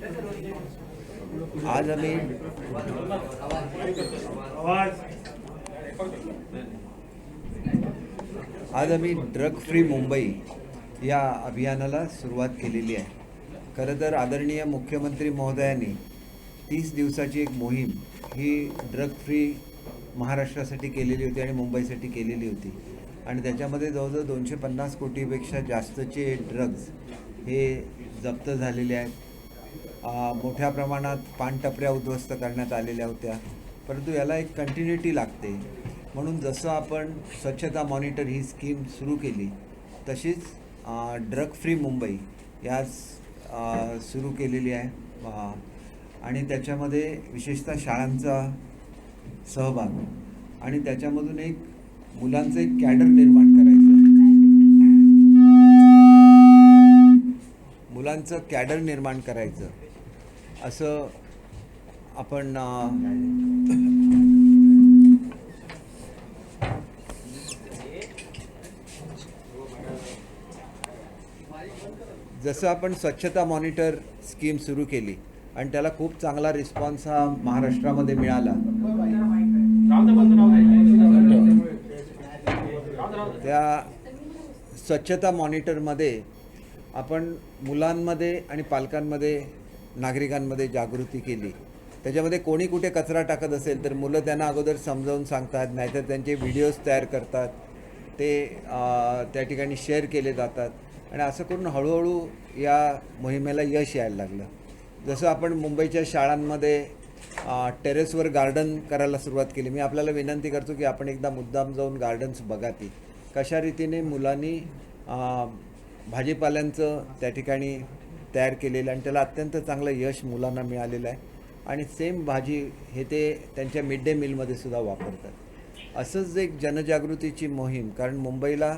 आज आम्ही drug free Mumbai या अभियानाला सुरुवात केलेली आहे. खरं तर आदरणीय मुख्यमंत्री महोदयांनी 30 दिवसाची एक मोहीम ही ड्रग फ्री महाराष्ट्रासाठी केलेली होती आणि मुंबईसाठी केलेली होती. आणि त्याच्यामध्ये जवळजवळ 250 कोटीपेक्षा जास्तचे ड्रग्ज हे जप्त झालेले आहेत. मोठ्या प्रमाणात पानटपऱ्या उद्ध्वस्त करण्यात आलेल्या होत्या. परंतु याला एक कंटिन्युटी लागते. म्हणून जसं आपण स्वच्छता मॉनिटर ही स्कीम सुरू केली तशीच ड्रग फ्री मुंबई याच सुरू केलेली आहे. आणि त्याच्यामध्ये विशेषतः शाळांचा सहभाग आणि त्याच्यामधून एक मुलांचं एक कॅडर निर्माण करायचं, मुलांचं कॅडर निर्माण करायचं असं आपण जसं आपण स्वच्छता मॉनिटर स्कीम सुरू केली आणि त्याला खूप चांगला रिस्पॉन्स हा महाराष्ट्रामध्ये मिळाला. त्या स्वच्छता मॉनिटरमध्ये आपण मुलांमध्ये आणि पालकांमध्ये नागरिकांमध्ये जागृती केली. त्याच्यामध्ये कोणी कुठे कचरा टाकत असेल तर मुलं त्यांना अगोदर समजावून सांगतात, नाहीतर त्यांचे व्हिडिओज तयार करतात, ते त्या ठिकाणी शेअर केले जातात. आणि असं करून हळूहळू या मोहिमेला यश यायला लागलं. जसं आपण मुंबईच्या शाळांमध्ये टेरेसवर गार्डन करायला सुरुवात केली. मी आपल्याला विनंती करतो की आपण एकदा मुद्दाम जाऊन गार्डन्स बघा ती कशा रीतीने मुलांनी भाजीपाल्यांचं त्या ठिकाणी तयार केलेलं आणि त्याला अत्यंत चांगलं यश मुलांना मिळालेलं आहे. आणि सेम भाजी हे ते त्यांच्या मिड डे मीलमध्ये सुद्धा वापरतात. असंच एक जनजागृतीची मोहीम, कारण मुंबईला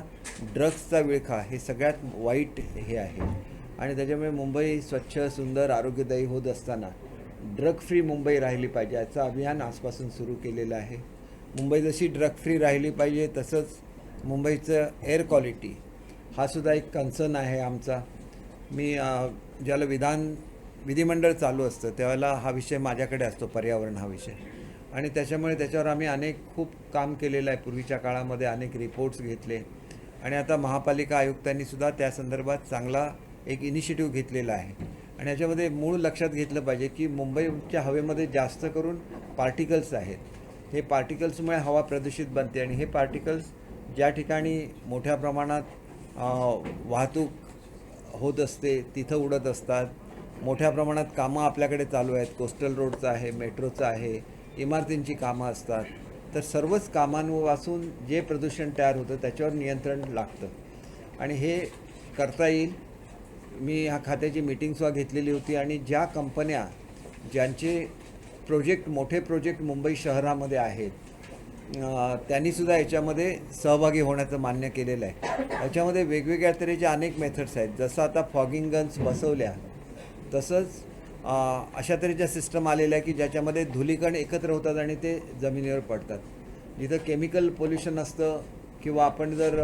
ड्रग्सचा विळखा हे सगळ्यात वाईट हे आहे. आणि त्याच्यामुळे मुंबई स्वच्छ, सुंदर, आरोग्यदायी होत असताना ड्रग फ्री मुंबई राहिली पाहिजे याचं अभियान आजपासून सुरू केलेलं आहे. मुंबई जशी ड्रग फ्री राहिली पाहिजे तसंच मुंबईचं एअर क्वालिटी हा सुद्धा एक कन्सर्न आहे आमचा. मी ज्याला विधिमंडळ चालू असतं त्यावेळेला हा विषय माझ्याकडे असतो, पर्यावरण हा विषय. आणि त्याच्यामुळे त्याच्यावर आम्ही खूप काम केलेलं आहे. पूर्वीच्या काळामध्ये अनेक रिपोर्ट्स घेतले आणि आता महापालिका आयुक्तांनी सुद्धा त्या संदर्भात चांगला एक इनिशिएटिव्ह घेतलेला आहे. आणि याच्यामध्ये मूळ लक्षात घेतलं पाहिजे की मुंबईच्या हवेमध्ये जास्त करून पार्टिकल्स आहेत. हे पार्टिकल्समुळे हवा प्रदूषित बनते आणि हे पार्टिकल्स ज्या ठिकाणी मोठ्या प्रमाणात वाहतूक होत असते तिथं उडत असतात. मोठ्या प्रमाणात कामं आपल्याकडे चालू आहेत, कोस्टल रोडचं आहे, मेट्रोचं आहे, इमारतींची कामं असतात. तर सर्वच कामांपासून जे प्रदूषण तयार होतं त्याच्यावर नियंत्रण लागतं आणि हे करता येईल. मी ह्या खात्याची मीटिंगसुद्धा घेतलेली होती आणि ज्या कंपन्या ज्यांचे मोठे प्रोजेक्ट मुंबई शहरामध्ये आहेत त्यांनीसुद्धा याच्यामध्ये सहभागी होण्याचं मान्य केलेलं आहे. याच्यामध्ये वेगवेगळ्या तऱ्हेच्या अनेक मेथड्स आहेत. जसं आता फॉगिंग गन्स बसवल्या तसंच अशा तऱ्हेच्या सिस्टम आलेल्या आहे की ज्याच्यामध्ये धुलीकण एकत्र होतात आणि ते जमिनीवर पडतात. जिथं केमिकल पोल्युशन असतं किंवा आपण जर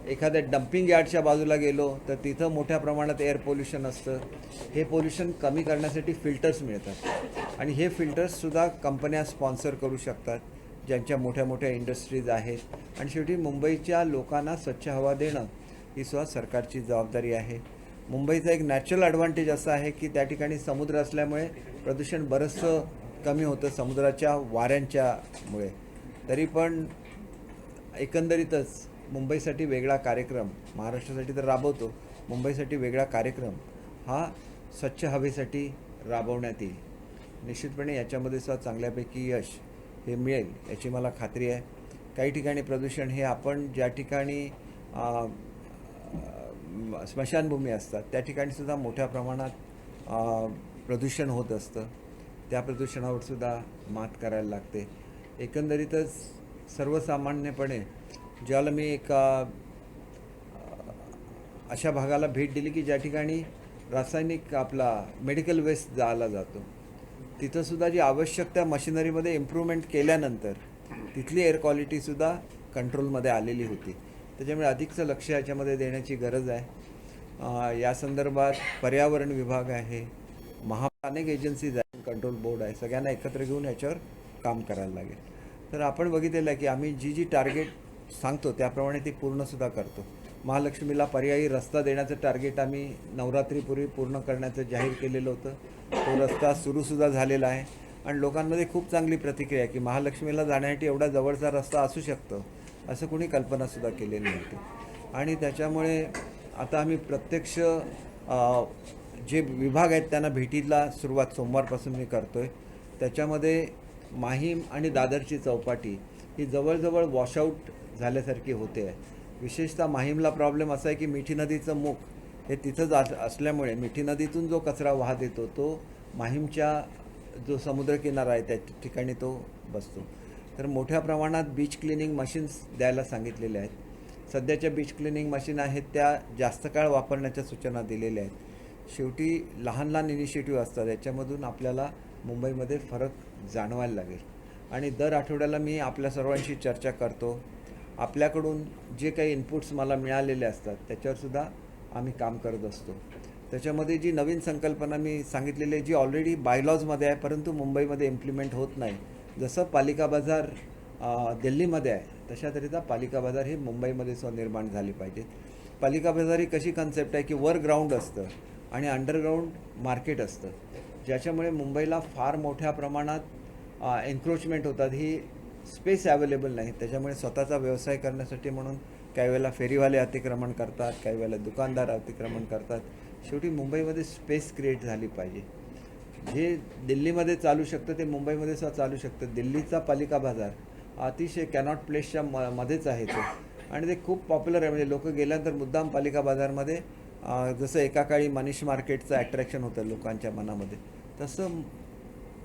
एखाद्या डम्पिंग यार्डच्या बाजूला गेलो तर तिथं मोठ्या प्रमाणात एअर पोल्युशन असतं. हे पोल्युशन कमी करण्यासाठी फिल्टर्स मिळतात आणि हे फिल्टर्ससुद्धा कंपन्या स्पॉन्सर करू शकतात ज्यांच्या मोठ्या मोठ्या इंडस्ट्रीज आहेत. आणि शेवटी मुंबईच्या लोकांना स्वच्छ हवा देणं ही सुद्धा सरकारची जबाबदारी आहे. मुंबईचा एक नॅचरल ॲडव्हान्टेज असा आहे की त्या ठिकाणी समुद्र असल्यामुळे प्रदूषण बरंचसं कमी होतं समुद्राच्या वाऱ्यांच्यामुळे. तरी पण एकंदरीतच मुंबईसाठी वेगळा कार्यक्रम, महाराष्ट्रासाठी तर राबवतो, मुंबईसाठी वेगळा कार्यक्रम हा स्वच्छ हवेसाठी राबवण्यात येईल. निश्चितपणे याच्यामध्ये सुद्धा चांगल्यापैकी यश हे मिळेल याची मला खात्री आहे. काही ठिकाणी प्रदूषण हे आपण ज्या ठिकाणी स्मशानभूमी असतात त्या ठिकाणीसुद्धा मोठ्या प्रमाणात प्रदूषण होत असतं. त्या प्रदूषणावर सुद्धा मात करायला लागते. एकंदरीतच सर्वसामान्यपणे ज्याला मी अशा भागाला भेट दिली की ज्या ठिकाणी रासायनिक मेडिकल वेस्ट जाळला जातो, तिथंसुद्धा जी आवश्यक त्या मशिनरीमध्ये इम्प्रूव्हमेंट केल्यानंतर तिथली एअर क्वालिटीसुद्धा कंट्रोलमध्ये आलेली होती. त्याच्यामुळे अधिकचं लक्ष याच्यामध्ये देण्याची गरज आहे. या संदर्भात पर्यावरण विभाग आहे, अनेक एजन्सीज आहेत, कंट्रोल बोर्ड आहे, सगळ्यांना एकत्र घेऊन याच्यावर काम करायला लागेल. तर आपण बघितलेलं आहे की आम्ही जी टार्गेट सांगतो त्याप्रमाणे ती पूर्णसुद्धा करतो. महालक्ष्मीला पर्यायी रस्ता देण्याचं टार्गेट आम्ही नवरात्रीपूर्वी पूर्ण करण्याचं जाहीर केलेलं होतं. तो रस्ता सुरूसुद्धा झालेला आहे आणि लोकांमध्ये खूप चांगली प्रतिक्रिया आहे की महालक्ष्मीला जाण्यासाठी एवढा जवळचा रस्ता असू शकतो असं कोणी कल्पनासुद्धा केलेली नव्हती. आणि त्याच्यामुळे आता आम्ही प्रत्यक्ष जे विभाग आहेत त्यांना भेटीला सुरुवात सोमवारपासून मी करतो आहे. त्याच्यामध्ये माहीम आणि दादरची चौपाटी ही जवळजवळ वॉशआउट झाल्यासारखी होते आहे. विशेषतः माहीमला प्रॉब्लेम असा आहे की मिठी नदीचं मुख हे तिथंच असल्यामुळे मिठी नदीतून जो कचरा वाहत येतो तो माहीमच्या जो समुद्रकिनारा आहे त्या ठिकाणी तो बसतो. तर मोठ्या प्रमाणात बीच क्लिनिंग मशीन्स द्यायला सांगितलेल्या आहेत. सध्याच्या बीच क्लिनिंग मशीन आहेत त्या जास्त काळ वापरण्याच्या सूचना दिलेल्या आहेत. शेवटी लहान लहान इनिशिएटिव्ह असतात, याच्यामधून आपल्याला मुंबईमध्ये फरक जाणवायला लागेल. आणि दर आठवड्याला मी आपल्या सर्वांशी चर्चा करतो. आपल्याकडून जे काही इनपुट्स मला मिळालेले असतात त्याच्यावरसुद्धा आम्ही काम करत असतो. त्याच्यामध्ये जी नवीन संकल्पना मी सांगितलेली आहे जी ऑलरेडी बायलॉजमध्ये आहे परंतु मुंबईमध्ये इम्प्लिमेंट होत नाही. जसं पालिका बाजार दिल्लीमध्ये आहे तशा तऱ्हेचा पालिका बाजार ही मुंबईमध्ये निर्माण झाली पाहिजे. पालिका बाजार ही कशी कन्सेप्ट आहे की वर ग्राउंड असतं आणि अंडरग्राऊंड मार्केट असतं, ज्याच्यामुळे मुंबईला फार मोठ्या प्रमाणात एन्क्रोचमेंट होतात. ही स्पेस अवेलेबल नाही, त्याच्यामुळे स्वतःचा व्यवसाय करण्यासाठी म्हणून काही वेळेला फेरीवाले अतिक्रमण करतात, काही वेळेला दुकानदार अतिक्रमण करतात. शेवटी मुंबईमध्ये स्पेस क्रिएट झाली पाहिजे. जे दिल्लीमध्ये चालू शकतं ते मुंबईमध्ये सुद्धा चालू शकतं. दिल्लीचा पालिका बाजार अतिशय कॅनॉट प्लेसच्या मध्येच आहे तो आणि ते खूप पॉप्युलर आहे. म्हणजे लोक गेल्यानंतर मुद्दाम पालिका बाजारमध्ये जसं एका काळी मनीष मार्केटचं ॲट्रॅक्शन होतं लोकांच्या मनामध्ये, तसं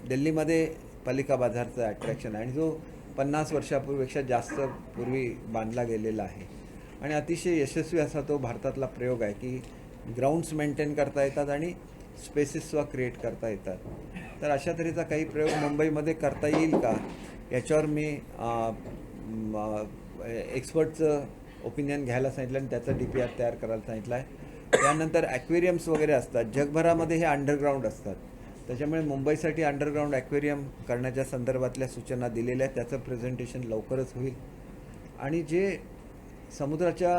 दिल्लीमध्ये पालिका बाजारचं ॲट्रॅक्शन आहे आणि जो 50 वर्षापेक्षा जास्त पूर्वी बांधला गेलेला आहे. आणि अतिशय यशस्वी असा तो भारतातला प्रयोग आहे की ग्राउंड्स मेंटेन करता येतात आणि स्पेसेससुद्धा क्रिएट करता येतात. तर अशा तऱ्हेचा काही प्रयोग मुंबईमध्ये करता येईल का याच्यावर मी एक्सपर्टचं ओपिनियन घ्यायला सांगितलं आणि त्याचा DPR तयार करायला सांगितलं आहे. त्यानंतर ॲक्वेरियम्स वगैरे असतात, जगभरामध्ये हे अंडरग्राऊंड असतात, त्याच्यामुळे मुंबईसाठी अंडरग्राऊंड ॲक्वेरियम करण्याच्या संदर्भातल्या सूचना दिलेल्या आहेत. त्याचं प्रेझेंटेशन लवकरच होईल. आणि जे समुद्राच्या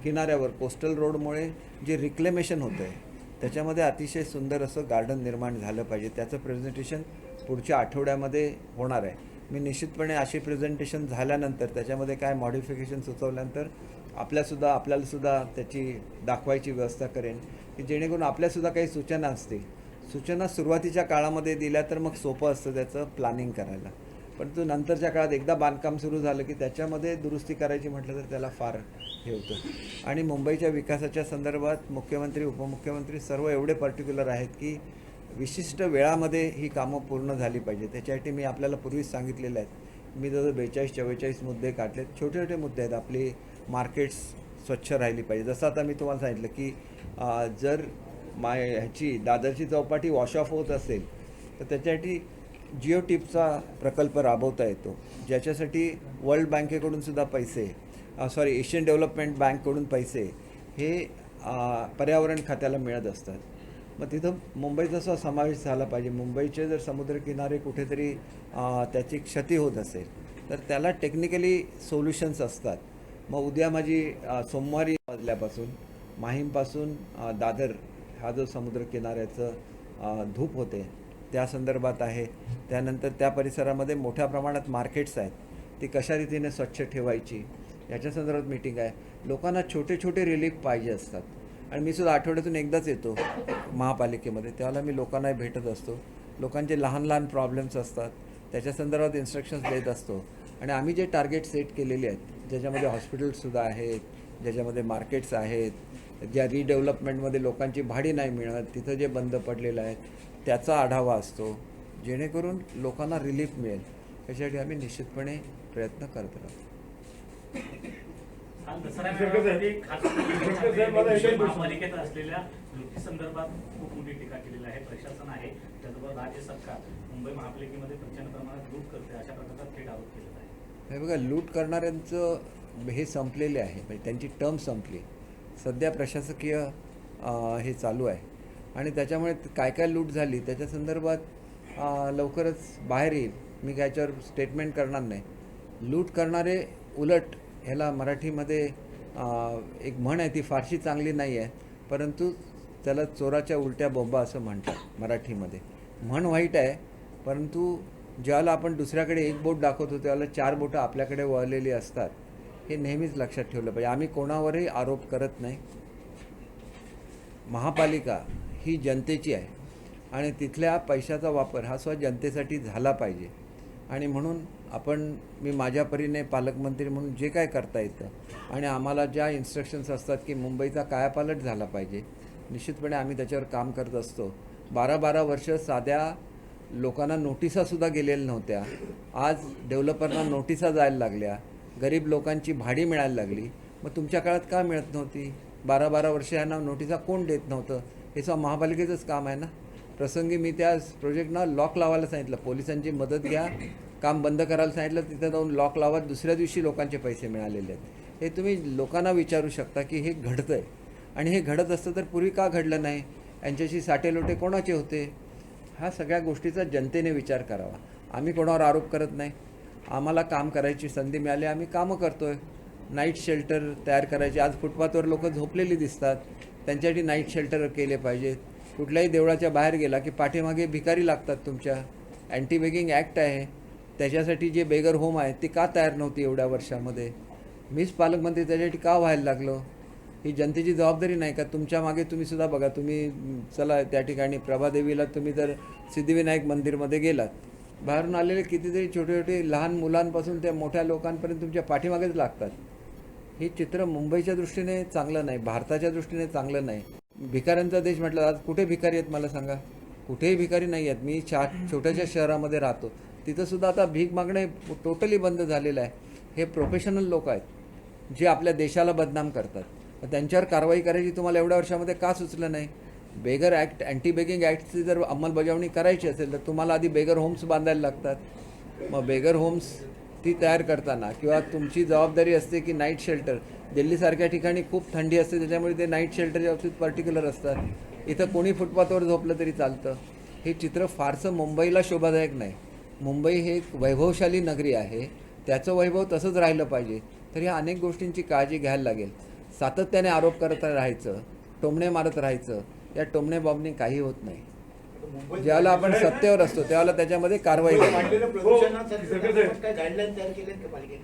किनाऱ्यावर कोस्टल रोडमुळे जे रिक्लेमेशन होतं आहे त्याच्यामध्ये अतिशय सुंदर असं गार्डन निर्माण झालं पाहिजे. त्याचं प्रेझेंटेशन पुढच्या आठवड्यामध्ये होणार आहे. मी निश्चितपणे अशी प्रेझेंटेशन झाल्यानंतर त्याच्यामध्ये काय मॉडिफिकेशन सुचवल्यानंतर आपल्यालासुद्धा त्याची दाखवायची व्यवस्था करेन की जेणेकरून आपल्यासुद्धा काही सूचना असतील. सूचना सुरुवातीच्या काळामध्ये दिल्या तर मग सोपं असतं त्याचं प्लॅनिंग करायला, परंतु नंतरच्या काळात एकदा बांधकाम सुरू झालं की त्याच्यामध्ये दुरुस्ती करायची म्हटलं तर त्याला फार हे होतं. आणि मुंबईच्या विकासाच्या संदर्भात मुख्यमंत्री उपमुख्यमंत्री सर्व एवढे पर्टिक्युलर आहेत की विशिष्ट वेळामध्ये ही कामं पूर्ण झाली पाहिजे. त्याच्यासाठी मी आपल्याला पूर्वीच सांगितलेलं आहे. मी जसं 42-44 मुद्दे काढलेत. छोटे छोटे मुद्दे आहेत. आपली मार्केट्स स्वच्छ राहिली पाहिजे. जसं आता मी तुम्हाला सांगितलं की जर ह्याची दादरची चौपाटी वॉश ऑफ होत असेल तर त्याच्यासाठी जिओ टिपचा प्रकल्प राबवता येतो, ज्याच्यासाठी वर्ल्ड बँकेकडून सुद्धा पैसे एशियन डेव्हलपमेंट बँककडून पैसे हे पर्यावरण खात्याला मिळत असतात. मग तिथं मुंबईचा सुद्धा समावेश झाला पाहिजे. मुंबईचे जर समुद्रकिनारे कुठेतरी त्याची क्षती होत असेल तर त्याला टेक्निकली सोल्युशन्स असतात. मग उद्या माझी सोमवारी वाजल्यापासून माहीमपासून दादर हा जो समुद्रकिनाऱ्याचं धूप होते त्या संदर्भात आहे. त्यानंतर त्या परिसरामध्ये मोठ्या प्रमाणात मार्केट्स आहेत, ती कशा रीतीने स्वच्छ ठेवायची याच्या संदर्भात मीटिंग आहे. लोकांना छोटे छोटे रिलीफ पाहिजे असतात आणि मी सुद्धा आठवड्यातून एकदाच येतो महापालिकेमध्ये, त्यावेळेला मी लोकांना भेटत असतो. लोकांचे लहान लहान प्रॉब्लेम्स असतात त्याच्या संदर्भात इन्स्ट्रक्शन्स देत असतो. आणि आम्ही जे टार्गेट सेट केलेले आहेत ज्याच्यामध्ये हॉस्पिटल्ससुद्धा आहेत, ज्याच्यामध्ये मार्केट्स आहेत, ज्या रिडेव्हलपमेंटमध्ये लोकांची भाडी नाही मिळत तिथं जे बंद पडलेलं आहे त्याचा आढावा असतो, जेणेकरून लोकांना रिलीफ मिळेल याच्यासाठी आम्ही निश्चितपणे प्रयत्न करत राहतो. महापालिकेत असलेल्या लुटी संदर्भात खूप मोठी टीका केलेली आहे. प्रशासन आहे त्याचबरोबर राज्य सरकार मुंबई महापालिकेमध्ये प्रचंड प्रमाणात लूट करते अशा प्रकारचा थेट आरोप केलेला आहे. हे बघा, लूट करणाऱ्यांचं हे संपलेले आहे, म्हणजे त्यांची टर्म संपली. सध्या प्रशासकीय हे चालू आहे आणि त्याच्यामुळे काय काय लूट झाली त्याच्या संदर्भात लवकरच बाहेर येईल. मी काय याच्यावर स्टेटमेंट करणार नाही. लूट करणारे उलट, ह्याला मराठीमध्ये एक म्हण आहे, ती फारशी चांगली नाही आहे, परंतु त्याला चोराच्या उलट्या बोंबा असं म्हणतात मराठीमध्ये. म्हण वाईट आहे, परंतु ज्यावेळेला आपण दुसऱ्याकडे एक बोट दाखवतो त्यावेळेला 4 बोटं आपल्याकडे वळलेली असतात, हे नेहमीच लक्षात ठेवलं पाहिजे. आम्ही कोणावरही आरोप करत नाही. महापालिका ही जनतेची आहे आणि तिथल्या पैशाचा वापर हा जनतेसाठी झाला पाहिजे. आणि म्हणून मी माझ्या परीने पालकमंत्री म्हणून जे काय करता येतं आणि आम्हाला ज्या इन्स्ट्रक्शन्स असतात की मुंबईचा कायापालट झाला पाहिजे, निश्चितपणे आम्ही त्याच्यावर काम करत असतो. 12-12 वर्ष साध्या लोकांना नोटिसासुद्धा गेलेल्या नव्हत्या. आज डेव्हलपरना नोटिसा जायला लागल्या, गरीब लोकांची भाडी मिळायला लागली. मग तुमच्या काळात का मिळत नव्हती? 12-12 वर्ष यांना नोटिसा कोण देत नव्हतं? हे सगळं महापालिकेचंच काम आहे ना. प्रसंगी मी त्या प्रोजेक्टना लॉक लावायला सांगितलं, पोलिसांची मदत घ्या, काम बंद करायला सांगितलं, तिथं जाऊन लॉक लावत दुसऱ्या दिवशी लोकांचे पैसे मिळालेले आहेत. हे तुम्ही लोकांना विचारू शकता की हे घडतं आहे. आणि हे घडत असतं तर पूर्वी का घडलं नाही? यांच्याशी साटेलोटे कोणाचे होते? ह्या सगळ्या गोष्टीचा जनतेने विचार करावा. आम्ही कोणावर आरोप करत नाही. आम्हाला काम करायची संधी मिळाली, आम्ही कामं करतो आहे. नाईट शेल्टर तयार करायचे. आज फुटपाथवर लोक झोपलेली दिसतात, त्यांच्यासाठी नाईट शेल्टर केले पाहिजेत. कुठल्याही देवळाच्या बाहेर गेला की पाठीमागे भिकारी लागतात तुमच्या. अँटी बेगिंग ॲक्ट आहे, त्याच्यासाठी जे बेगर होम आहे ती का तयार नव्हती एवढ्या वर्षामध्ये? मीच पालकमंत्री, त्याच्यासाठी का व्हायला लागलो? ही जनतेची जबाबदारी नाही का? तुमच्या मागे तुम्हीसुद्धा बघा. तुम्ही चला त्या ठिकाणी प्रभादेवीला, तुम्ही जर सिद्धिविनायक मंदिरमध्ये गेलात, बाहेरून आलेले कितीतरी छोटे छोटे लहान मुलांपासून त्या मोठ्या लोकांपर्यंत तुमच्या पाठीमागेच लागतात. हे चित्र मुंबईच्या दृष्टीने चांगलं नाही, भारताच्या दृष्टीने चांगलं नाही. भिकाऱ्यांचा देश म्हटलं, आज कुठे भिकारी आहेत मला सांगा? कुठेही भिकारी नाही आहेत. मी छोट्याशा शहरामध्ये राहतो, तिथंसुद्धा आता भीक मागणे टोटली बंद झालेलं आहे. हे प्रोफेशनल लोक आहेत जे आपल्या देशाला बदनाम करतात. त्यांच्यावर कारवाई करायची तुम्हाला एवढ्या वर्षामध्ये का सुचलं नाही? बेगर ॲक्ट, अँटी बेगिंग ॲक्टची जर अंमलबजावणी करायची असेल तर तुम्हाला आधी बेगर होम्स बांधायला लागतात. मग बेगर होम्स ती तयार करताना किंवा तुमची जबाबदारी असते की नाईट शेल्टर. दिल्लीसारख्या ठिकाणी खूप थंडी असते, त्याच्यामुळे ते नाईट शेल्टरच्या बाबतीत पर्टिक्युलर असतात. इथं कोणी फुटपाथवर झोपलं तरी चालतं. हे चित्र फारसं मुंबईला शोभादायक नाही. मुंबई हे एक वैभवशाली नगरी आहे, त्याचं वैभव तसंच राहिलं पाहिजे. तर ह्या अनेक गोष्टींची काळजी घ्यायला लागेल. सातत्याने आरोप करत राहायचं, टोमणे मारत राहायचं, या टोमणे बॉम्बनी काही होत नाही. ज्यावेळेला आपण सत्तेवर असतो त्यावेळेला त्याच्यामध्ये कारवाई करावी.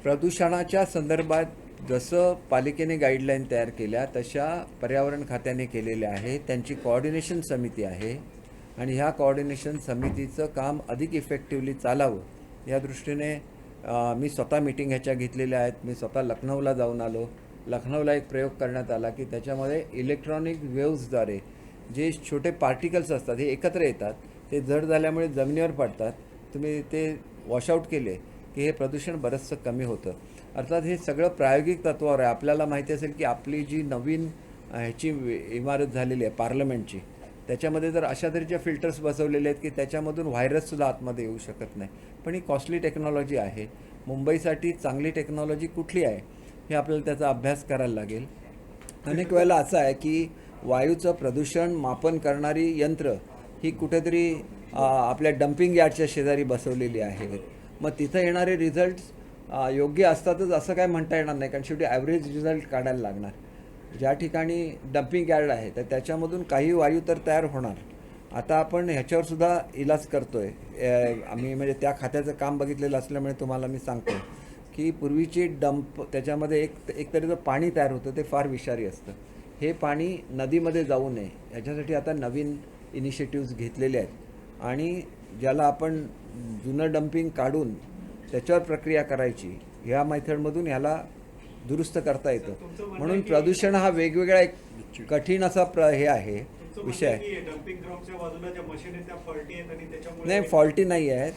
प्रदूषणाच्या संदर्भात जसं पालिकेने गाईडलाईन तयार केल्या तशा पर्यावरण खात्याने केलेल्या आहे. त्यांची कोऑर्डिनेशन समिती आहे आणि ह्या कोऑर्डिनेशन समितीचं काम अधिक इफेक्टिव्हली चालावं या दृष्टीने मी स्वतः मीटिंग ह्याच्या घेतलेल्या आहेत. मी स्वतः लखनौला जाऊन आलो. लखनौला एक प्रयोग करण्यात आला की त्याच्यामध्ये इलेक्ट्रॉनिक वेव्हजद्वारे जे छोटे पार्टिकल्स असतात हे एकत्र येतात, ते जड झाल्यामुळे जमिनीवर पडतात. तुम्ही ते वॉशआउट केले की हे प्रदूषण बरंचसं कमी होतं. अर्थात हे सगळं प्रायोगिक तत्त्वावर आहे. आपल्याला माहिती असेल की आपली जी नवीन ह्याची इमारत झालेली आहे पार्लमेंटची, त्याच्यामध्ये जर अशा तऱ्हेच्या फिल्टर्स बसवलेले आहेत की त्याच्यामधून व्हायरससुद्धा आतमध्ये येऊ शकत नाही. पण ही कॉस्टली टेक्नॉलॉजी आहे. मुंबईसाठी चांगली टेक्नॉलॉजी कुठली आहे हे आपल्याला त्याचा अभ्यास करायला लागेल. अनेक वेळेला असं आहे की वायूचं प्रदूषण मापन करणारी यंत्र ही कुठेतरी आपल्या डम्पिंग यार्डच्या शेजारी बसवलेली आहेत. मग तिथं येणारे रिझल्ट्स योग्य असतातच असं काय म्हणता येणार नाही, कारण शेवटी ॲव्हरेज रिझल्ट काढायला लागणार. ज्या ठिकाणी डम्पिंग यार्ड आहे तर त्याच्यामधून काही वायू तर तयार होणार. आता आपण ह्याच्यावरसुद्धा इलाज करतो आहे. आम्ही म्हणजे त्या खात्याचं काम बघितलेलं असल्यामुळे तुम्हाला मी सांगतो की पूर्वीची डंप त्याच्यामध्ये एक तऱ्हेचं पाणी तयार होतं, ते फार विषारी असतं. हे पाणी नदीमध्ये जाऊ नये याच्यासाठी आता नवीन इनिशिएटिव्ज घेतलेले आहेत आणि ज्याला आपण जुनं डम्पिंग काढून त्याच्यावर प्रक्रिया करायची, ह्या मेथडमधून ह्याला दुरुस्त करता येतं. म्हणून प्रदूषण हा वेगवेगळा एक कठीण असा हे आहे, विषय आहे. नाही, फॉल्टी नाही आहेत.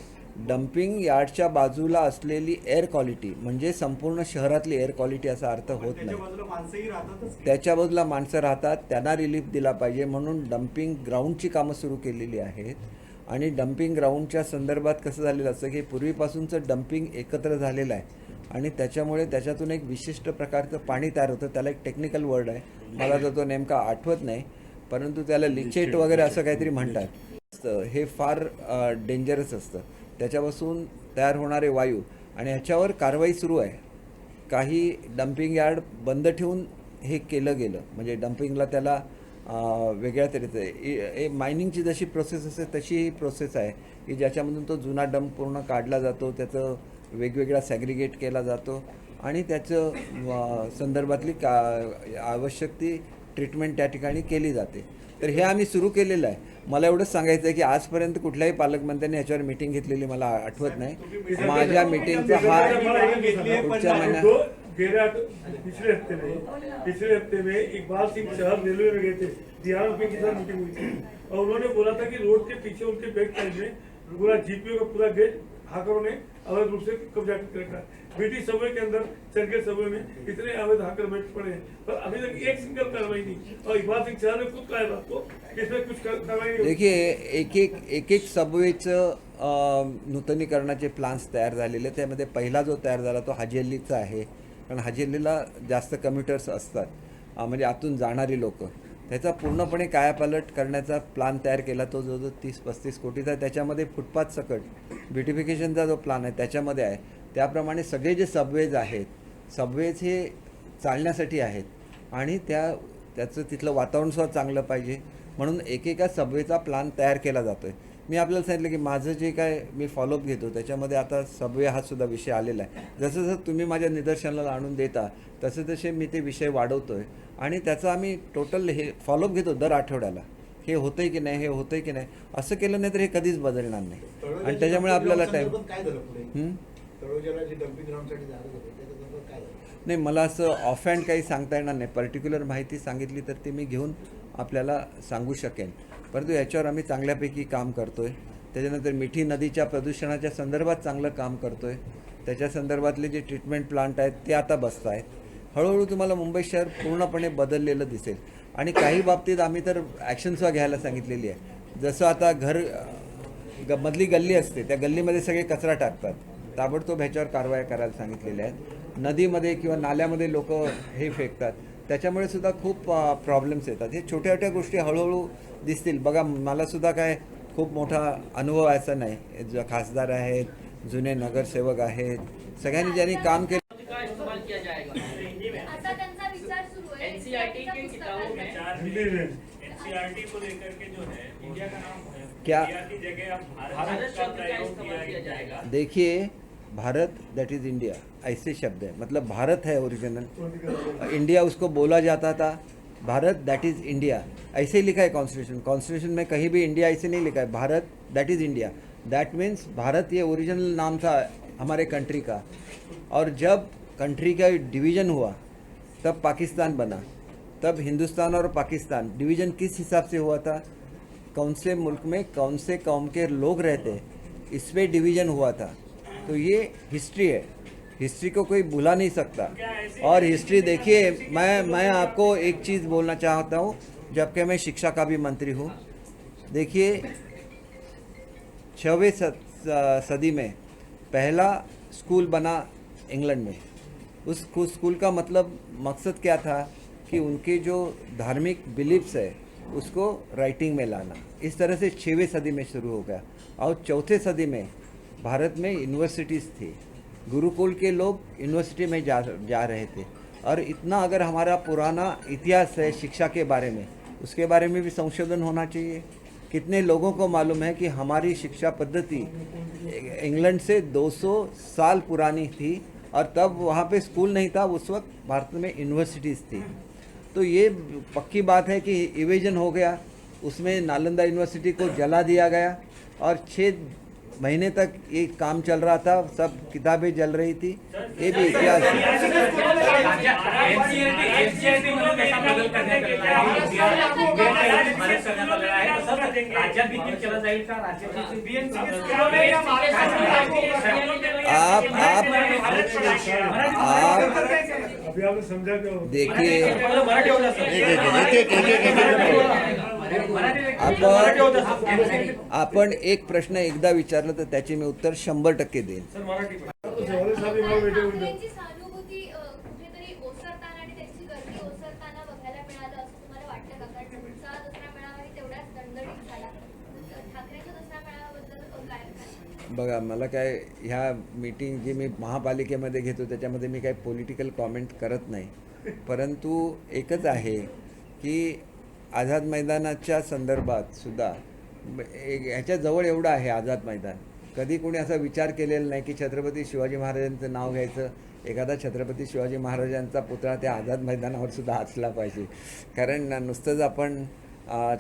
डम्पिंग यार्डच्या बाजूला असलेली एअर क्वालिटी म्हणजे संपूर्ण शहरातली एअर क्वालिटी असा अर्थ होत नाही. त्याच्या बाजूला माणसं राहतात, त्यांना रिलीफ दिला पाहिजे म्हणून डम्पिंग ग्राउंडची कामं सुरू केलेली आहेत. आणि डम्पिंग ग्राउंडच्या संदर्भात कसं झालेलं असतं की पूर्वीपासूनचं डम्पिंग एकत्र झालेलं आहे आणि त्याच्यामुळे त्याच्यातून एक विशिष्ट प्रकारचं पाणी तयार होतं. त्याला एक टेक्निकल वर्ड आहे, मला तर तो नेमका आठवत नाही. परंतु त्याला लिचेट वगैरे असं काहीतरी म्हणतात. हे फार डेंजरस असतं. त्याच्यापासून तयार होणारे वायू आणि ह्याच्यावर कारवाई सुरू आहे. काही डम्पिंग यार्ड बंद ठेवून हे केलं गेलं, म्हणजे डम्पिंगला त्याला वेगळ्या तऱ्हेचं आहे. मायनिंगची जशी प्रोसेस असते तशी ही प्रोसेस आहे की ज्याच्यामधून तो जुना डंप पूर्ण काढला जातो, त्याचं वेगवेगळा सॅग्रिगेट केला जातो आणि त्याचं संदर्भातली आवश्यक ती ट्रीटमेंट त्या ठिकाणी केली जाते. तर हे आम्ही सुरू केलेलं आहे. मला एवढंच सांगायचं आहे की आजपर्यंत कुठल्याही पालकमंत्र्यांनी याच्यावर मीटिंग घेतलेली मला आठवत नाही. माझ्या मीटिंगचा हा पुढच्या महिन्यात पिछले हफ्ते में इकबाल सिंह शहर रेलवे में गए थे, DRO के साथ मीटिंग हुई थी और उन्होंने बोला था कि रोड के पीछे उनके बैक साइड में पूरा जीपीओ का पूरा गेट हाकरों ने अवैध रूप से कब्जा कर रखा है। बीटी सबवे के अंदर चरके सबवे में इतने अवैध हाकर बैठ पड़े हैं, पर अभी तक एक सिंगल कार्रवाई नहीं। और इकबाल सिंह शहर ने खुद कहा है आपको कि इसमें कुछ कार्रवाई नहीं। देखिए एक सबवेचं नूतनीकरणाचे प्लान्स तयार झालेले. त्यामध्ये पहिला जो तयार झाला तो हाजी अलीचा आहे, कारण हाजी अलीला जास्त कम्युटर्स असतात, म्हणजे आतून जाणारी लोक. त्याचा पूर्णपणे कायापालट करण्याचा प्लान तयार केला, तो जवळजवळ 30-35 कोटीचा. त्याच्यामध्ये फुटपाथ सकट ब्युटिफिकेशनचा जो प्लान आहे त्याच्यामध्ये आहे. त्याप्रमाणे सगळे जे सबवेज आहेत, सबवेज हे चालण्यासाठी आहेत आणि त्याचं तिथलं वातावरणसुद्धा चांगलं पाहिजे म्हणून एकेका सबवेचा प्लान तयार केला जातो आहे. मी आपल्याला सांगितलं की माझं जे काय मी फॉलोअप घेतो त्याच्यामध्ये आता सबवे हा सुद्धा विषय आलेला आहे. जसं जसं तुम्ही माझ्या निदर्शनाला आणून देता तसे तसे मी ते विषय वाढवतो आहे आणि त्याचं आम्ही टोटल हे फॉलोअप घेतो दर आठवड्याला. हे होतंय की नाही, हे होतंय की नाही. असं केलं नाही तर हे कधीच बदलणार नाही आणि त्याच्यामुळे आपल्याला टाईम नाही. मला असं ऑफ हँड काही सांगता येणार नाही. पर्टिक्युलर माहिती सांगितली तर ती मी घेऊन आपल्याला सांगू शकेन, परंतु याच्यावर आम्ही चांगल्यापैकी काम करतो आहे. त्याच्यानंतर मिठी नदीच्या प्रदूषणाच्या संदर्भात चांगलं काम करतो आहे. त्याच्या संदर्भातले जे ट्रीटमेंट प्लांट आहेत ते आता बसत आहेत. हळूहळू तुम्हाला मुंबई शहर पूर्णपणे बदललेलं दिसेल आणि काही बाबतीत आम्ही तर ॲक्शनसुद्धा घ्यायला सांगितलेली आहे. जसं आता मधली गल्ली असते, त्या गल्लीमध्ये सगळे कचरा टाकतात, ताबडतोब ह्याच्यावर कारवाया करायला सांगितलेल्या आहेत. नदीमध्ये किंवा नाल्यामध्ये लोक हे फेकतात, त्याच्यामुळे सुद्धा खूप प्रॉब्लेम्स येतात. हे छोट्या छोट्या गोष्टी हळूहळू दिसतील. बघा, मलासुद्धा काय खूप मोठा अनुभव असा नाही. जो खासदार आहेत, जुने नगरसेवक आहेत, सगळ्यांनी ज्यांनी काम केलं. आता त्यांचा विचार सुरू आहे एनसीईआरटी की किताबों में एनसीईआरटी को लेकर के जो है इंडिया का नाम है, क्या? इंडिया की जगह अब भारत का प्रयोग किया जाएगा. देखिए, भारत दैट इज़ इंडिया ऐसे शब्द है, मतलब भारत है ओरिजिनल. इंडिया उसको बोला जाता था. भारत दैट इज़ इंडिया ऐसे ही लिखा है कॉन्स्टिट्यूशन में. कहीं भी इंडिया ऐसे नहीं लिखा है. Bharat that is India. That means Bharat ये ओरिजिनल नाम था हमारे कंट्री का. और जब कंट्री का डिवीज़न हुआ तब पाकिस्तान बना. तब हिंदुस्तान और पाकिस्तान डिवीज़न किस हिसाब से हुआ था? कौन से मुल्क में कौन से कौम के लोग रहते, इस पर डिवीज़न हुआ था. तो ये हिस्ट्री है. हिस्ट्री को कोई भुला नहीं सकता. और हिस्ट्री देखिए, मैं आपको एक चीज़ बोलना चाहता हूँ, जबकि मैं शिक्षा का भी मंत्री हूँ. देखिए, 6वीं सदी में पहला स्कूल बना इंग्लैंड में. उस स्कूल का मकसद क्या था कि उनके जो धार्मिक बिलीफ्स है उसको राइटिंग में लाना. इस तरह से 6वीं सदी में शुरू हो गया. और 4थे सदी में भारत में यूनिवर्सिटीज़ थी. गुरुकुल के लोग यूनिवर्सिटी में जा रहे थे. और इतना अगर हमारा पुराना इतिहास है शिक्षा के बारे में, उसके बारे में भी संशोधन होना चाहिए. कितने लोगों को मालूम है कि हमारी शिक्षा पद्धति इंग्लैंड से 200 साल पुरानी थी और तब वहाँ पे स्कूल नहीं था. उस वक्त भारत में यूनिवर्सिटीज़ थी. तो ये पक्की बात है कि इवेजन हो गया. उसमें नालंदा यूनिवर्सिटी को जला दिया गया और 6 महीने तक ये काम चल रहा था. सब किताबें जल रही थी. ये भी इतिहास है. एनसीईआरटी मध्ये कसा बदल करण्यात आलेला आहे? भारत सरकारने आलेला आहे. तसंच राज्यात देखील केला जाईल का? राज्याची अभी आपने समझा क्या? देखिए, आपण एक प्रश्न एकदा विचारलं तर त्याचे मी उत्तर 100% देईन. ठाकरेंची सहानुभूती कुठेतरी ओसरताना आणि त्यांची गर्दी ओसरताना बघायला मिळालं असं तुम्हाला वाटतं का? कारण पुढचा दसरा बघा मला काय ह्या मीटिंग जी मी महापालिकेमध्ये घेतो त्याच्यामध्ये मी काही पॉलिटिकल कॉमेंट करत नाही, परंतु एकच आहे की आझाद मैदानाच्या संदर्भात सुद्धा ह्याच्याजवळ एवढं आहे आझाद मैदान. कधी कोणी असा विचार केलेला नाही की छत्रपती शिवाजी महाराजांचं नाव घ्यायचं, एखादा छत्रपती शिवाजी महाराजांचा पुतळा त्या आझाद मैदानावर सुद्धा असला पाहिजे. कारण नुसतंच आपण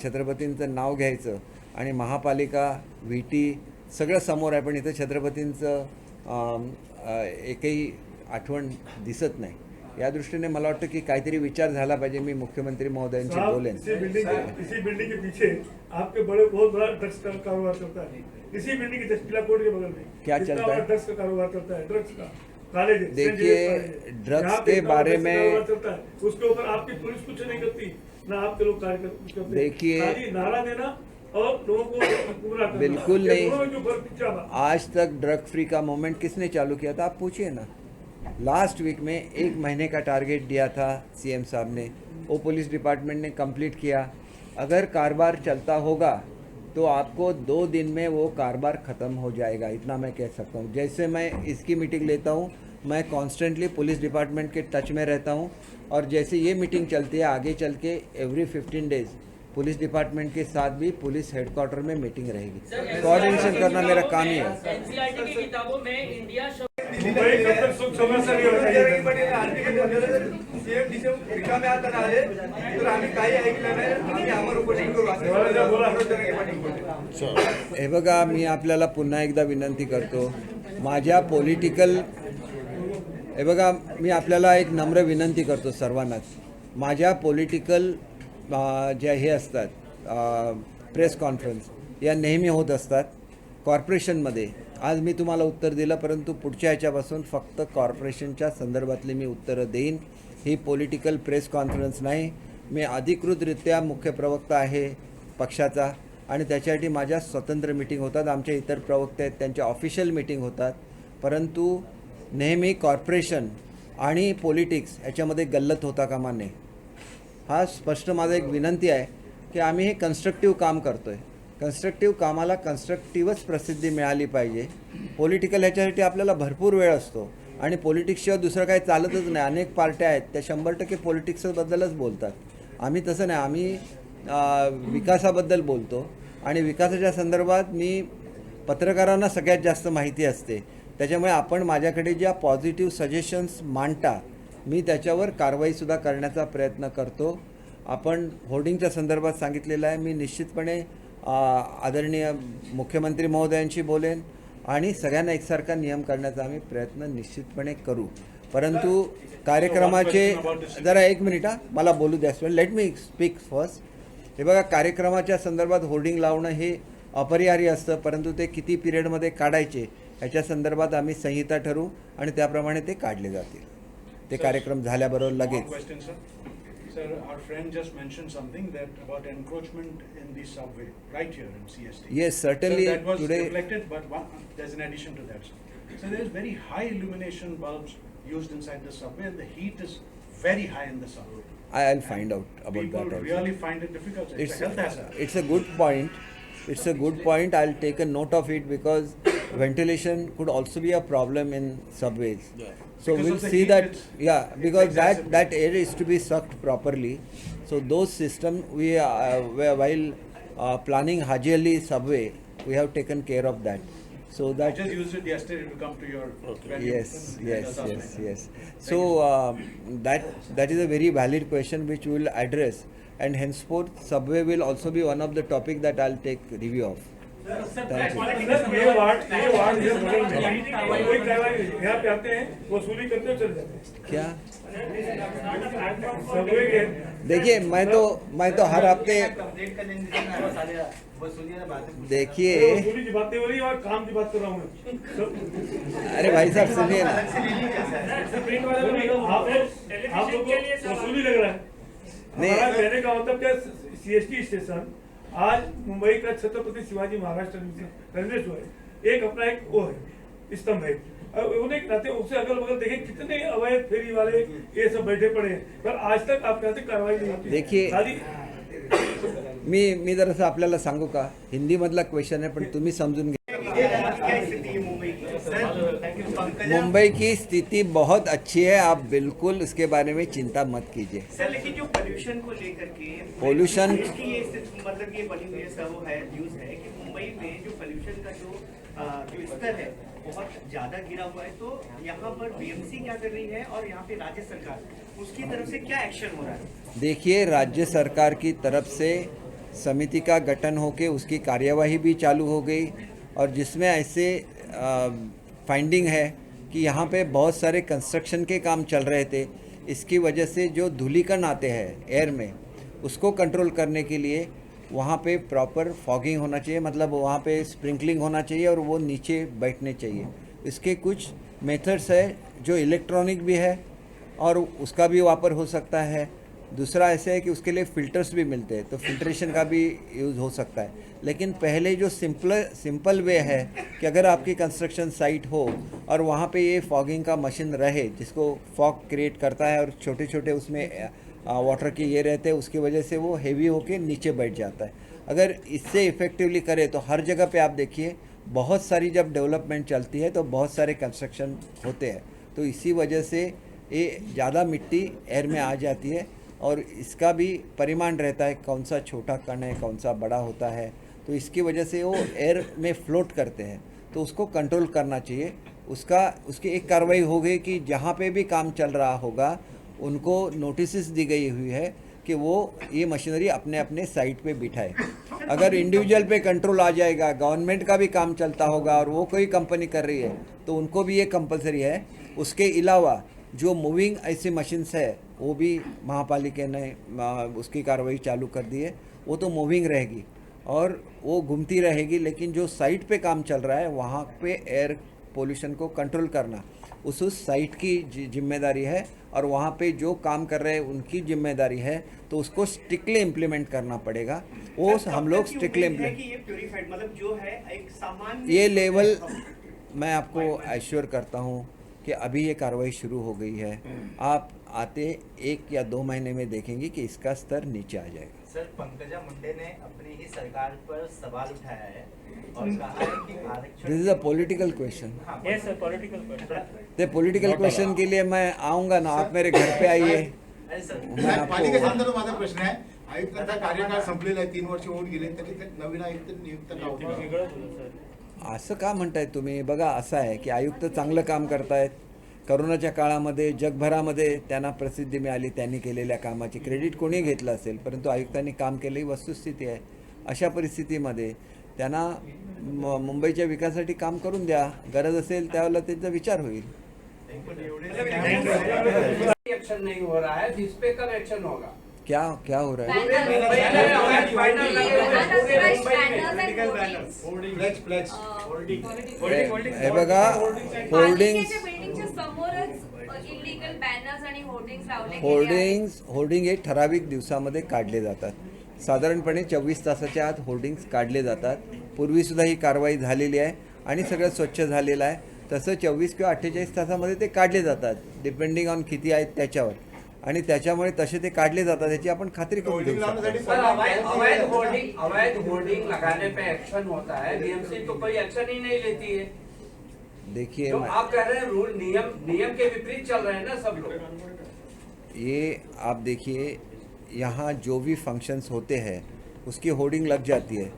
छत्रपतींचं नाव घ्यायचं आणि महापालिका व्हीटी सगळं समोर आहे, पण इथं छत्रपतींचं एकही आठवण दिसत नाही. या दृष्टीने मला वाटतं की काहीतरी विचार झाला पाहिजे. मी मुख्यमंत्री महोदयांशी साहब, बोलेन. इसी बिल्डिंग के पीछे आपके बहुत बड़ा ड्रग्स का कारोबार चलता है. इसी बिल्डिंग के जस्ट कोर्ट के बगल में क्या इतना चलता है? बड़ा ड्रग्स का कारोबार चलता है. ड्रग्स का कॉलेज है, देखिए, सेंट जेवियर्स कॉलेज है. ड्रग्स यहाँ पे के इतना बारे ड्रग्स का में- कारोबार चलता है. उसके ऊपर आपकी पुलिस कुछ नहीं करती, ना आपके लोग कार्य करते. देखिए, खाली नारा देना और लोगों को गुमराह करना. बिल्कुल ये नहीं. दोनों में जो फर्क क्या बात? आज तक ड्रग फ्री का मूवमेंट किसने चालू किया था, आप पूछिए ना. लास्ट वीक में 1 महीने का टारगेट दिया था सीएम साहब ने, वो पुलिस डिपार्टमेंट ने कंप्लीट किया. अगर कारोबार चलता होगा तो आपको 2 दिन में वो कारोबार ख़त्म हो जाएगा, इतना मैं कह सकता हूँ. जैसे मैं इसकी मीटिंग लेता हूँ, मैं कॉन्स्टेंटली पुलिस डिपार्टमेंट के टच में रहता हूँ, और जैसे ये मीटिंग चलती है आगे चल के एवरी 15 डेज़ पुलिस डिपार्टमेंट के साथ भी पुलिस हेडक्वार्टर में मीटिंग रहेगी. कोऑर्डिनेशन करना मेरा काम ही है. एनसीईआरटी की किताबों में इंडिया मुंबई कब तक सुख समस्या नहीं होना चाहिए. रिकामे आता आले तर आम्ही काही ऐकलं नाही, आम्ही आमर उपोषण करू असं. हे बघा, मी आपल्याला पुन्हा एकदा विनंती करतो, माझ्या पॉलिटिकल हे बघा, मी आपल्याला एक नम्र विनंती करतो सर्वांनाच. माझ्या पॉलिटिकल ज्या हे असतात प्रेस कॉन्फरन्स या नेहमी होत असतात कॉर्पोरेशनमध्ये. आज मी तुम्हाला उत्तर दिलं, परंतु पुढच्या ह्याच्यापासून फक्त कॉर्पोरेशनच्या संदर्भातली मी उत्तरं देईन. ही पॉलिटिकल प्रेस कॉन्फरन्स नाही. मी अधिकृतरित्या मुख्य प्रवक्ता आहे पक्षाचा, आणि त्याच्यासाठी माझ्या स्वतंत्र मीटिंग होतात. आमच्या इतर प्रवक्ते आहेत, त्यांच्या ऑफिशियल मीटिंग होतात. परंतु नेहमी कॉर्पोरेशन आणि पॉलिटिक्स याच्यामध्ये गल्लत होता कामा नये. हा स्पष्ट माझा एक विनंती आहे की आम्ही हे कन्स्ट्रक्टिव्ह काम करतो आहे. कन्स्ट्रक्टिव्ह कामाला कन्स्ट्रक्टिव्हच प्रसिद्धी मिळाली पाहिजे. पॉलिटिकल ह्याच्यासाठी आपल्याला भरपूर वेळ असतो, आणि पॉलिटिक्सशिवाय दुसरं काही चालतच नाही. अनेक पार्ट्या आहेत त्या 100% पॉलिटिक्सबद्दलच बोलतात. आम्ही तसं नाही, आम्ही विकासाबद्दल बोलतो, आणि विकासाच्या संदर्भात मी पत्रकारांना सगळ्यात जास्त माहिती असते. त्याच्यामुळे आपण माझ्याकडे ज्या पॉझिटिव्ह सजेशन्स मांडता, मी त्याच्यावर कारवाईसुद्धा करण्याचा प्रयत्न करतो. आपण होर्डिंगच्या संदर्भात सांगितलेलं आहे, मी निश्चितपणे आदरणीय मुख्यमंत्री महोदयांशी बोलेन, आणि सगळ्यांना एकसारखा नियम करण्याचा आम्ही प्रयत्न निश्चितपणे करू. परंतु कार्यक्रमाचे जरा 1 मिनिट मला बोलू द्या. Let me speak first. हे बघा, कार्यक्रमाच्या संदर्भात होर्डिंग लावणं हे अपरिहार्य असतं, परंतु ते किती पिरियडमध्ये काढायचे ह्याच्या संदर्भात आम्ही संहिता ठरवू, आणि त्याप्रमाणे ते काढले जातील. ते कार्यक्रम झाल्याबरोबर लगेच. Question, sir. Sir, our friend just mentioned something that about encroachment in the subway right here in CST. Yes, certainly Sir, that was today- reflected, but there's an addition to that, sir. So there is very high illumination bulbs used inside the subway, and the heat is very high in the subway. I'll find out about People that also. really find it difficult. It's a health hazard. It's a good point. It's a good point. I'll take a note of it, because ventilation could also be a problem in subways. So Because we'll of the see heat, that. it's Because exacerbated. that air is to be sucked properly. So those system we while planning Haji Ali subway, we have taken care of that. So I that just used it yesterday to come to your venue. yes. So that is a very valid question which we will address, and henceforth subway will also be one of the topic that I'll take review of. Thank you. ये ward इधर बगल में कोई कार्रवाई नहीं. यहाँ पे आते हैं, वसूली करते हुए चले जाते हैं. क्या सबवे के देखिए, मैं तो हर हफ्ते कंप्लीट करने वसूली वाला बात है. देखिए, वसूली की बात नहीं हो रही और काम की बात कर रहा हूँ मैं. अरे भाई साहब सुनिए ना. आप लोग को वसूली लग रहा है. नहीं. हमारा कहने का मतलब क्या, CST स्टेशन आज मुंबई का छत्रपति शिवाजी महाराज टर्मिनस हुआ है. एक अपना एक वो है, स्तंभ है. अब उन्हें नाते उससे अगल बगल देखें कितने अवैध फेरी वाले ये सब बैठे पड़े हैं, पर आज तक आप कहते कार्रवाई नहीं होती. देखिए, खाली मी जरासं आपल्याला सांगू का, हिंदीमधला क्वेश्चन आहे पण तुम्ही समजून घ्या. काय स्थिती मुंबई की स्थिति बहुत अच्छी है, आप बिल्कुल इसके बारे में चिंता मत कीजिए। सर लेकिन जो पोल्यूशन को लेकर के Pollution- इसकी ये मतलब ये बनी हुई है सब वो है न्यूज है कि मुंबई में जो पोल्यूशन का जो स्तर है बहुत ज्यादा गिरा हुआ है, तो यहाँ पर बीएमसी क्या कर रही है और यहाँ पे राज्य सरकार उसकी तरफ से क्या एक्शन हो रहा है? देखिए, राज्य सरकार की तरफ से समिति का गठन होके उसकी कार्यवाही भी चालू हो गई, और जिसमें ऐसे फाइंडिंग है कि यहाँ पे बहुत सारे कंस्ट्रक्शन के काम चल रहे थे, इसकी वजह से जो धूलिकण आते हैं एयर में उसको कंट्रोल करने के लिए वहाँ पे प्रॉपर फॉगिंग होना चाहिए, मतलब वहाँ पे स्प्रिंकलिंग होना चाहिए और वो नीचे बैठने चाहिए। इसके कुछ मेथड्स है जो इलेक्ट्रॉनिक भी है और उसका भी वापर हो सकता है। दूसरा ऐसे है कि उसके लिए फ़िल्टर्स भी मिलते हैं, तो फिल्ट्रेशन का भी यूज़ हो सकता है। लेकिन पहले जो सिंपल वे है कि अगर आपकी कंस्ट्रक्शन साइट हो और वहाँ पे ये फॉगिंग का मशीन रहे जिसको फॉग क्रिएट करता है और छोटे छोटे उसमें वाटर की ये रहते हैं, उसकी वजह से वो हेवी होके नीचे बैठ जाता है। अगर इससे इफ़ेक्टिवली करे तो हर जगह पे आप देखिए बहुत सारी जब डेवलपमेंट चलती है तो बहुत सारे कंस्ट्रक्शन होते हैं, तो इसी वजह से ये ज़्यादा मिट्टी एयर में आ जाती है और इसका भी परिमाण रहता है, कौन सा छोटा कण है कौन सा बड़ा होता है, तो इसकी वजह से वो एयर में फ्लोट करते हैं, तो उसको कंट्रोल करना चाहिए। उसकी एक कार्रवाई हो गई कि जहाँ पे भी काम चल रहा होगा उनको नोटिस दी गई हुई है कि वो ये मशीनरी अपने अपने साइट पे बिठाए। अगर इंडिविजुअल पे कंट्रोल आ जाएगा, गवर्नमेंट का भी काम चलता होगा और वो कोई कंपनी कर रही है तो उनको भी ये कंपलसरी है। उसके अलावा जो मूविंग ऐसी मशीन्स है वो भी महापालिका ने उसकी कार्रवाई चालू कर दी है, वो तो मूविंग रहेगी और वो घूमती रहेगी, लेकिन जो साइट पे काम चल रहा है वहाँ पे एयर पोल्यूशन को कंट्रोल करना उस साइट की जिम्मेदारी है और वहाँ पे जो काम कर रहे हैं उनकी जिम्मेदारी है, तो उसको स्ट्रिक्टली इम्प्लीमेंट करना पड़ेगा। वो हम लोग स्ट्रिक्टली इम्प्लीमेंट ये प्यूरिफाइड मतलब जो है एक सामान्य ये लेवल मैं आपको एश्योर करता हूँ कि अभी ये कार्रवाई शुरू हो गई है, आप आते 1 या 2 महीने में देखेंगे कि इसका स्तर नीचे आ जाएगा। सर, पंकजा मुंडे ने अपनी ही सरकार पर सवाल उठाया है और कहा है कि आरक्षण this is a political question. Yes sir, political question. ते पॉलिटिकल क्वेश्चन के लिए मैं आऊँगा ना, आप मेरे घर पे आइए। अरे सर, मैं पालिकेसंदर्भात आपको माझा प्रश्न आहे, आयुक्तांचा कार्यकाळ संपलेला आहे, 3 वर्ष होऊन गेले तरी ते नवीन आयुक्त नियुक्त का होता? असं का म्हणताय तुम्ही? बघा, असं आहे की आयुक्त चांगलं काम करतायत। करोनाच्या काळामध्ये जगभरामध्ये त्यांना प्रसिद्धी मिळाली त्यांनी केलेल्या कामाची, क्रेडिट कोणी घेतलं असेल, परंतु आयुक्तांनी काम केलं ही वस्तुस्थिती आहे। अशा परिस्थितीमध्ये त्यांना मुंबईच्या विकासासाठी काम करून द्या, गरज असेल त्यावेळेला त्यांचा विचार होईल। एक्शन नहीं हो रहा है, जिस पे कब एक्शन होगा? क्या हो रहा है? फ्लेक्स हे बघा, होर्डिंग्स बिल्डिंगच्या समोरच इलिगल बॅनर्स आणि होर्डिंग्स लावले होर्डिंग हे ठराविक दिवसामध्ये काढले जातात। साधारणपणे 24 तासाच्या आत होर्डिंग्स काढले जातात। पूर्वीसुद्धा ही कारवाई झालेली आहे आणि सगळं स्वच्छ झालेलं आहे। तसं 24 किंवा 48 तासामध्ये ते काढले जातात, डिपेंडिंग ऑन किती आहेत त्याच्यावर, आणि त्याच्यामुळे तसे ते काढले जातात, याची आपण खात्री करून देऊ शकतो। सर, अवैध होर्डिंग लगाने पे एक्शन होता है, बीएमसी तो कोई एक्शन ही नहीं लेती है। देखिए, जो आप कह रहे हैं रूल नियम के विपरीत चल रहे हैं ना सब लोग। ये आप देखिए, यहाँ जो भी फंक्शंस होते हैं उसकी होर्डिंग लग जाती है।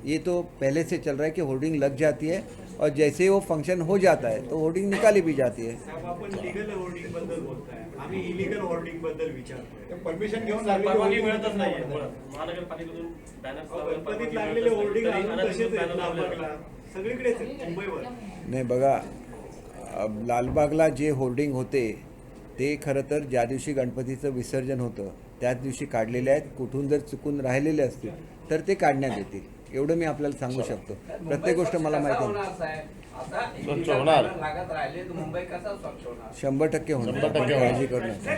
ये तो पहले से चल रहा है कि होर्डिंग लग जाती है और जैसे ही वो फंक्शन हो जाता है तो होर्डिंग निकाली भी जाती है। साहेब, आपण लीगल होर्डिंग बद्दल बोलताय, आम्ही इलिगल होर्डिंग बद्दल विचारतोय। परमिशन घेऊन परवानगी मिळतच नाहीये महानगरपालिकेतून गणपतीत लागलेले होर्डिंग अजून तसेच आहेत लालबागला, सगळीकडेच आहेत मुंबईवर। नाही बघा, लालबागला जे होर्डिंग होते ते खरं तर ज्या दिवशी गणपतीचं विसर्जन होतं त्याच दिवशी काढलेले आहेत। कुठून जर चुकून राहिलेले असतील तर ते काढण्यात येतील, एवढं मी आपल्याला सांगू शकतो। प्रत्येक गोष्ट मला माहिती आहे, स्वच्छ होणार लागत राहिले तर मुंबई कसा स्वच्छ होणार? 100% होणार, काळजी करू नका।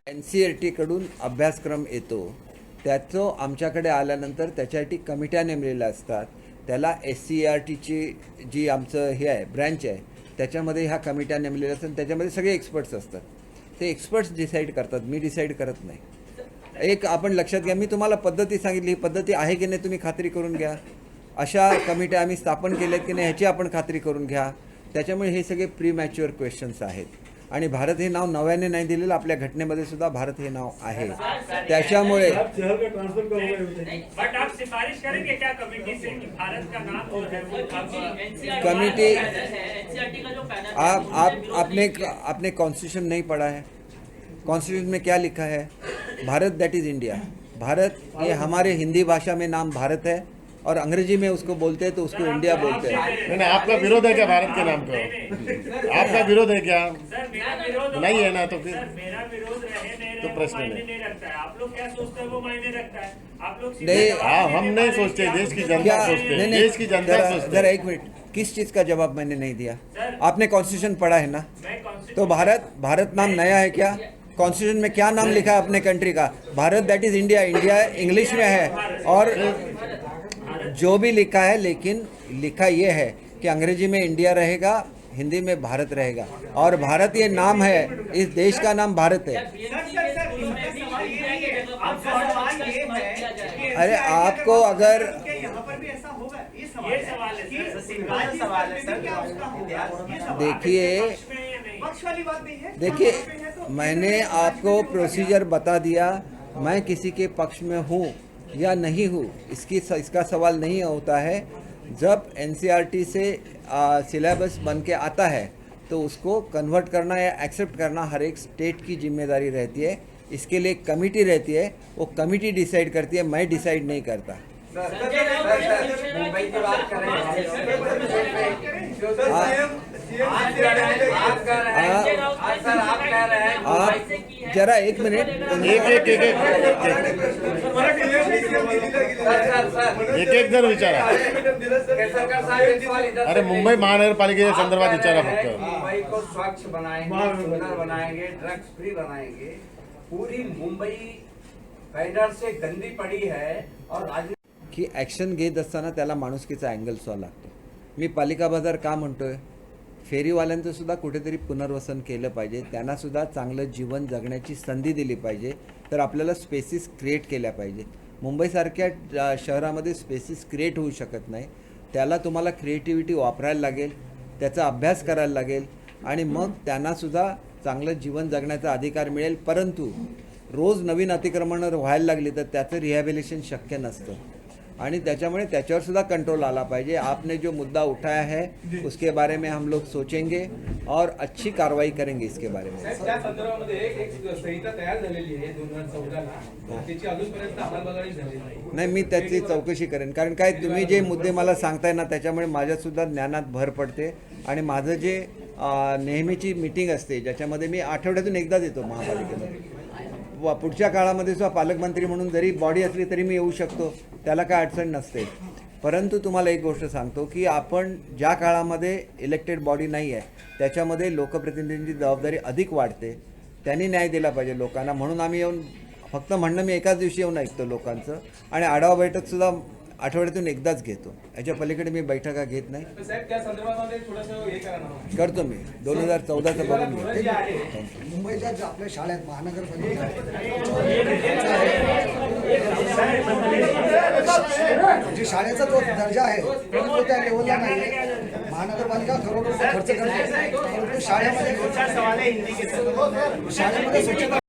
NCERT कडून अभ्यासक्रम येतो, त्याचं आमच्याकडे आल्यानंतर त्याच्यासाठी कमिट्या नेमलेल्या असतात। त्याला SCERTची जी आमचं हे आहे ब्रँच आहे त्याच्यामध्ये ह्या कमिट्या नेमलेल्या असतात, त्याच्यामध्ये सगळे एक्सपर्ट्स असतात। ते एक्सपर्ट्स डिसाईड करतात, मी डिसाईड करत नाही। एक आपण लक्षात घ्या, मी तुम्हाला पद्धती सांगितली, ही पद्धती आहे की नाही तुम्ही खात्री करून घ्या। अशा कमिट्या आम्ही स्थापन केल्या आहेत की नाही ह्याची आपण खात्री करून घ्या. त्याच्यामुळे हे सगळे प्री मॅच्युअर क्वेश्चन्स आहेत. आणि भारत हे नाव नव्याने नाही दिलेलं, आपल्या घटनेमध्ये सुद्धा भारत हे नाव आहे. त्याच्यामुळे आप शहर का ट्रांसफर कब होगा ये बताइए। बट आप सिफारिश करेंगे क्या कमेटी से कि भारत का नाम जो है वो कमेटी एनसीईआरटी का जो पैनल आपने कॉन्स्टिट्यूशन नहीं पढ़ा है. कॉन्स्टिट्यूशन में क्या लिखा है? Bharat that is India. Bharat ये हमारे हिंदी भाषा में नाम भारत है और अंग्रेजी में उसको बोलते हैं तो उसको इंडिया बोलते हैं. नहीं, आपका विरोध है क्या भारत के नाम को? आपका विरोध है क्या? सर मेरा विरोध नहीं है ना, तो फिर सर मेरा विरोध रहे नहीं तो रहे प्रश्न मायने नहीं। नहीं रखता है. आप लोग क्या सोचते हैं वो मायने रखता है. आप लोग सीधे नहीं, जवाब हाँ, देने हम नहीं वाले सोचते, हैं कि देश आप की लोग जनता क्या सोचते हैं, नहीं, देश की जनता सोचते जरा हैं। एक मिनट, किस चीज़ का जवाब मैंने नहीं दिया? सर, आपने कॉन्स्टिट्यूशन पढ़ा है ना? मैं कॉन्स्टिट्यूशन तो भारत नाम नया है क्या? कॉन्स्टिट्यूशन में क्या नाम लिखा है अपने कंट्री का? Bharat that is India. India English में है और जो भी लिखा है, लेकिन लिखा ये है कि अंग्रेजी में इंडिया रहेगा, हिंदी में भारत रहेगा. और भारत ये नाम है, इस देश का नाम भारत है. अरे आपको अगर यहाँ पर भी ऐसा होगा, ये ये सवाल है कि सर. राज्य सवाल है सर, क्या उसका होगा? ये सवाल देखिए पक्ष वाली बात नहीं है. देखिए यहाँ पे है तो मैंने आपको प्रोसीजर बता दिया. मैं किसी के पक्ष में हूँ या नहीं हूँ इसका सवाल नहीं होता है. जब एनसीईआरटी से सिलेबस बन के आता है तो उसको कन्वर्ट करना या एक्सेप्ट करना हर एक स्टेट की जिम्मेदारी रहती है. इसके लिए एक कमेटी रहती है, वो कमेटी डिसाइड करती है, मैं डिसाइड नहीं करता. मुंबई की बात कर रहे हैं जो सर हाँ। आप कह रहे हैं आप कह रहे हैं सर आप कह रहे हैं आप जरा एक मिनट एक जण विचारा. केसरकर साहब एक सवाल इधर अरे मुंबई महानगरपालिकेच्या आप संदर्भात कह विचारा रहे हैं फक्त. मुंबई को स्वच्छ बनाएंगे, सुंदर बनाएंगे, ड्रग्स फ्री बनाएंगे. पूरी मुंबई बैनर से गंदी पड़ी है और राज्य की ॲक्शन घेत असताना त्याला माणुसकीचा अँगल सुद्धा लागतो. मी पालिका बाजार का म्हणतोय? फेरीवाल्यांचं सुद्धा कुठेतरी पुनर्वसन केलं पाहिजे, त्यांना सुद्धा चांगलं जीवन जगण्याची संधी दिली पाहिजे. तर आपल्याला स्पेसिस क्रिएट केल्या पाहिजे. मुंबईसारख्या शहरामध्ये स्पेसिस क्रिएट होऊ शकत नाही. त्याला तुम्हाला क्रिएटिव्हिटी वापरायला लागेल, त्याचा अभ्यास करायला लागेल आणि मग त्यांनासुद्धा चांगलं जीवन जगण्याचा अधिकार मिळेल. परंतु रोज नवीन अतिक्रमणं व्हायला लागली तर त्याचं रिहॅबिलिटेशन शक्य नसतं आणि त्याच्यामुळे त्याच्यावर सुद्धा कंट्रोल आला पाहिजे. आपने जो मुद्दा उठाया है उसके बारे में हम लोग सोचेंगे और अच्छी कार्रवाई करेंगे इसके बारे में. त्या संदर्भामध्ये एक संहिता तयार झालेली आहे 2014 ला, त्याची अजूनपर्यंत अंमलबजावणी झाली नाही. नाही, मी त्याची चौकशी करेन. कारण काय तुम्ही जे मुद्दे मला सांगताय ना त्याच्यामुळे माझ्यासुद्धा ज्ञानात भर पडते. आणि माझं जे नेहमीची मीटिंग असते ज्याच्यामध्ये मी आठवड्यातून एकदाच येतो महापालिकेमध्ये. पुढच्या काळामध्ये सुद्धा पालकमंत्री म्हणून जरी बॉडी असली तरी मी येऊ शकतो, त्याला काय अडचण नसते. परंतु तुम्हाला एक गोष्ट सांगतो की आपण ज्या काळामध्ये इलेक्टेड बॉडी नाही आहे त्याच्यामध्ये लोकप्रतिनिधींची जबाबदारी अधिक वाढते. त्यांनी न्याय दिला पाहिजे लोकांना. म्हणून आम्ही येऊन फक्त म्हणणं मी एकाच दिवशी येऊन ऐकतो लोकांचं आणि आढावा बैठकसुद्धा आठवड्यातून एकदाच घेतो. याच्या पलीकडे मी बैठका घेत नाही. साहेब त्या संदर्भामध्ये थोडंसं हे करा ना. करतो मी 2014चं बघून घेतो. जे आहे मुंबईच्या ज्या आपल्या शाळेत महानगरपालिका जी शाळेचा जो दर्जा आहे तो त्या लेवलला नाही आहे. महानगरपालिका करोड रुपये खर्च करते परंतु शाळेमध्ये सवाल है हिंदी के शाळेमध्ये स्वच्छता